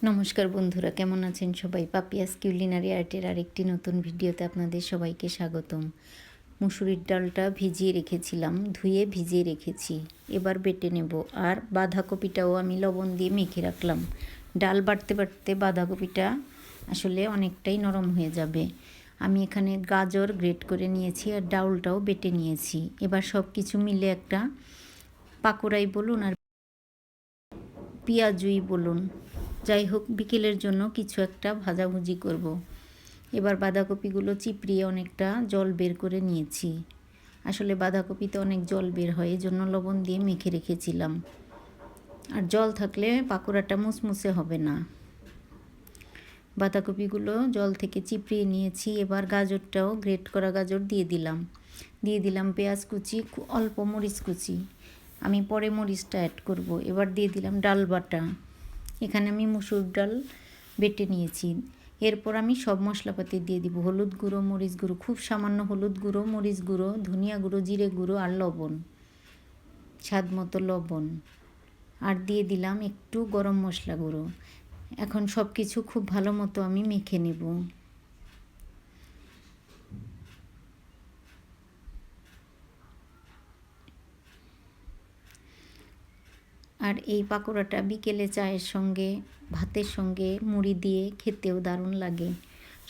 নমস্কার বন্ধুরা, কেমন আছেন সবাই? পাপিয়াস কিউলিনারি আর্টের আরেকটি নতুন ভিডিওতে আপনাদের সবাইকে স্বাগতম। মুসুরির ডালটা ভিজিয়ে রেখেছিলাম, ধুয়ে ভিজিয়ে রেখেছি, এবার বেটে নেব। আর বাঁধাকপিটাও আমি লবণ দিয়ে মেখে রাখলাম। ডাল বাটতে বাটতে বাঁধাকপিটা আসলে অনেকটাই নরম হয়ে যাবে। আমি এখানে গাজর গ্রেট করে নিয়েছি আর ডাউলটাও বেটে নিয়েছি। এবার সব কিছু মিলে একটা পাকোড়াই বলুন আর পেঁয়াজুই বলুন, যাই হোক, বিকেলের জন্য কিছু একটা ভাজাভুজি করব। এবার বাঁধাকপিগুলো চিপড়িয়ে অনেকটা জল বের করে নিয়েছি। আসলে বাঁধাকপিতে অনেক জল বের হয়, এই জন্য লবণ দিয়ে মেখে রেখেছিলাম। আর জল থাকলে পাকোড়াটা মুসমুসে হবে না। বাঁধাকপিগুলো জল থেকে চিপড়িয়ে নিয়েছি। এবার গাজরটাও গ্রেট করা গাজর দিয়ে দিলাম পেঁয়াজ কুচি, অল্প মরিচ কুচি, আমি পরে মরিচটা অ্যাড করব। এবার দিয়ে দিলাম ডাল বাটা। এখানে আমি মুসুর ডাল বেটে নিয়েছি। এরপর আমি সব মশলাপাতি দিয়ে দিব। হলুদ গুঁড়ো, মরিচ গুঁড়ো, খুব সামান্য হলুদ গুঁড়ো, মরিচ গুঁড়ো, ধনিয়া গুঁড়ো, জিরে গুঁড়ো আর লবণ, স্বাদ মতো লবণ। আর দিয়ে দিলাম একটু গরম মশলা গুঁড়ো। এখন সব কিছু খুব ভালো মতো আমি মেখে নেব। আর এই পাকোড়াটা বিকেলে চায়ের সঙ্গে, ভাতের সঙ্গে, মুড়ি দিয়ে খেতেও দারুণ লাগে।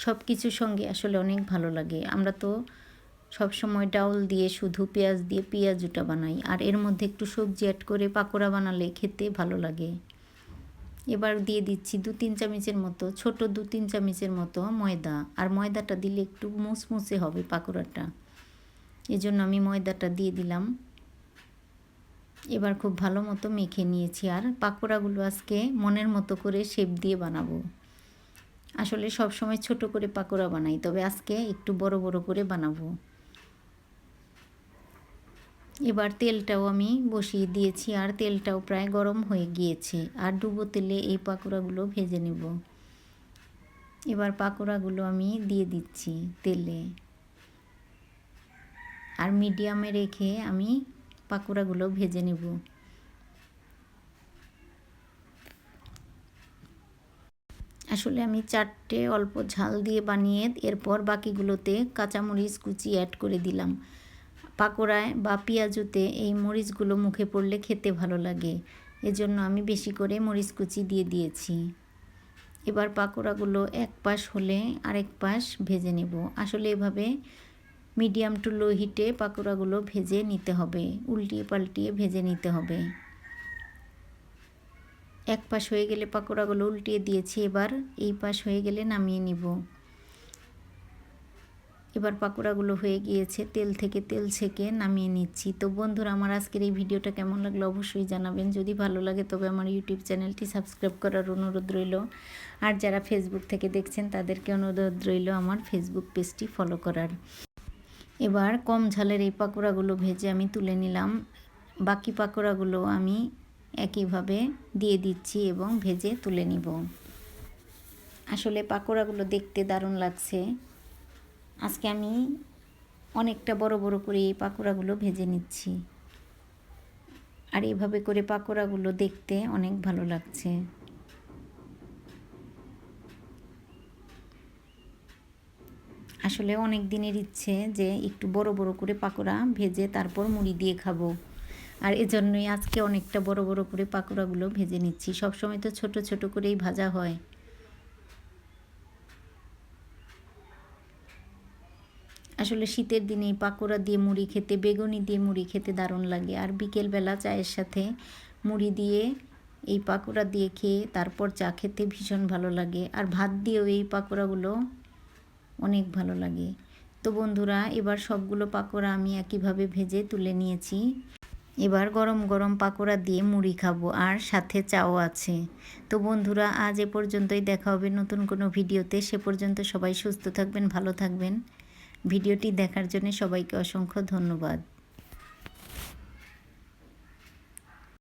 সব কিছুর সঙ্গে আসলে অনেক ভালো লাগে। আমরা তো সব সময় ডাউল দিয়ে শুধু পেঁয়াজ দিয়ে পেঁয়াজুটা বানাই, আর এর মধ্যে একটু সবজি অ্যাড করে পাকোড়া বানালে খেতে ভালো লাগে। এবার দিয়ে দিচ্ছি 2-3 চামচের মতো, ছোট 2-3 চামচের মতো ময়দা। আর ময়দাটা দিলে একটু মুসমুসে হবে পাকোড়াটা, এজন্য আমি ময়দাটা দিয়ে দিলাম। এবার খুব ভালো মতো মেখে নিয়েছি। আর পাকোড়াগুলো আজকে মনের মতো করে শেপ দিয়ে বানাবো। আসলে সব সময় ছোট করে পাকোড়া বানাই, তবে আজকে একটু বড় বড় করে বানাবো। এবার তেলটাও আমি বসিয়ে দিয়েছি, আর তেলটাও প্রায় গরম হয়ে গিয়েছে। আর ডুবো তেলে এই পাকোড়াগুলো ভেজে নেব। এবার পাকোড়াগুলো আমি দিয়ে দিচ্ছি তেলে, আর মিডিয়ামে রেখে আমি পাকোড়াগুলো ভেজে নেব। আসলে আমি 4টে অল্প ঝাল দিয়ে বানিয়ে এরপর বাকিগুলোতে কাঁচামরিচ কুচি অ্যাড করে দিলাম। পাকোড়ায় বা পেঁয়াজুতে এই মরিচগুলো মুখে পড়লে খেতে ভালো লাগে, এজন্য আমি বেশি করে মরিচ কুচি দিয়ে দিয়েছি। এবার পাকোড়াগুলো এক পাশ হলে আরেক পাশ ভেজে নেব। আসলে এভাবে মিডিয়াম টু লো হিটে পাকোড়াগুলো ভেজে নিতে হবে, উল্টিয়ে পাল্টিয়ে ভেজে নিতে হবে। এক পাশ হয়ে গেলে পাকোড়াগুলো উল্টিয়ে দিয়েছি, এবার এই পাশ হয়ে গেলে নামিয়ে নিব। এবার পাকোড়াগুলো হয়ে গিয়েছে, তেল থেকে তেল ছেঁকে নামিয়ে নিচ্ছি। তো বন্ধুরা, আমার আজকের এই ভিডিওটা কেমন লাগলো অবশ্যই জানাবেন। যদি ভালো লাগে তবে আমার ইউটিউব চ্যানেলটি সাবস্ক্রাইব করার অনুরোধ রইল। আর যারা ফেসবুক থেকে দেখছেন তাদেরকে অনুরোধ রইল আমার ফেসবুক পেজটি ফলো করার। এবার কম ঝালের এই পাকোড়াগুলো ভেজে আমি তুলে নিলাম। বাকি পাকোড়াগুলো আমি একইভাবে দিয়ে দিচ্ছি এবং ভেজে তুলে নিব। আসলে পাকোড়াগুলো দেখতে দারুণ লাগছে। আজকে আমি অনেকটা বড় বড় করে এই পাকোড়াগুলো ভেজে নিচ্ছি। আর এভাবে করে পাকোড়াগুলো দেখতে অনেক ভালো লাগছে। আসলে অনেক দিনের ইচ্ছে যে একটু বড় বড় করে পাকোড়া ভেজে তারপর মুড়ি দিয়ে খাবো। আর এজন্যই আজকে অনেকটা বড় বড় করে পাকোড়াগুলো ভেজে নিচ্ছি। সবসময় তো ছোট ছোট করেই ভাজা হয়। আসলে শীতের দিনে এই পাকোড়া দিয়ে মুড়ি খেতে, বেগুনি দিয়ে মুড়ি খেতে দারুণ লাগে। আর বিকেলবেলা চায়ের সাথে মুড়ি দিয়ে এই পাকোড়া দিয়ে খেয়ে তারপর চা খেতে ভীষণ ভালো লাগে। আর ভাত দিয়েও এই পাকোড়াগুলো অনেক ভালো লাগে। তো বন্ধুরা, এবার সবগুলো পাকোড়া আমি একইভাবে ভেজে তুলে নিয়েছি। এবার গরম গরম পাকোড়া দিয়ে মুড়ি খাবো, আর সাথে চাও আছে। তো বন্ধুরা, আজ এ পর্যন্তই। দেখা হবে নতুন কোনো ভিডিওতে। সে পর্যন্ত সবাই সুস্থ থাকবেন, ভালো থাকবেন। ভিডিওটি দেখার জন্য সবাইকে অসংখ্য ধন্যবাদ।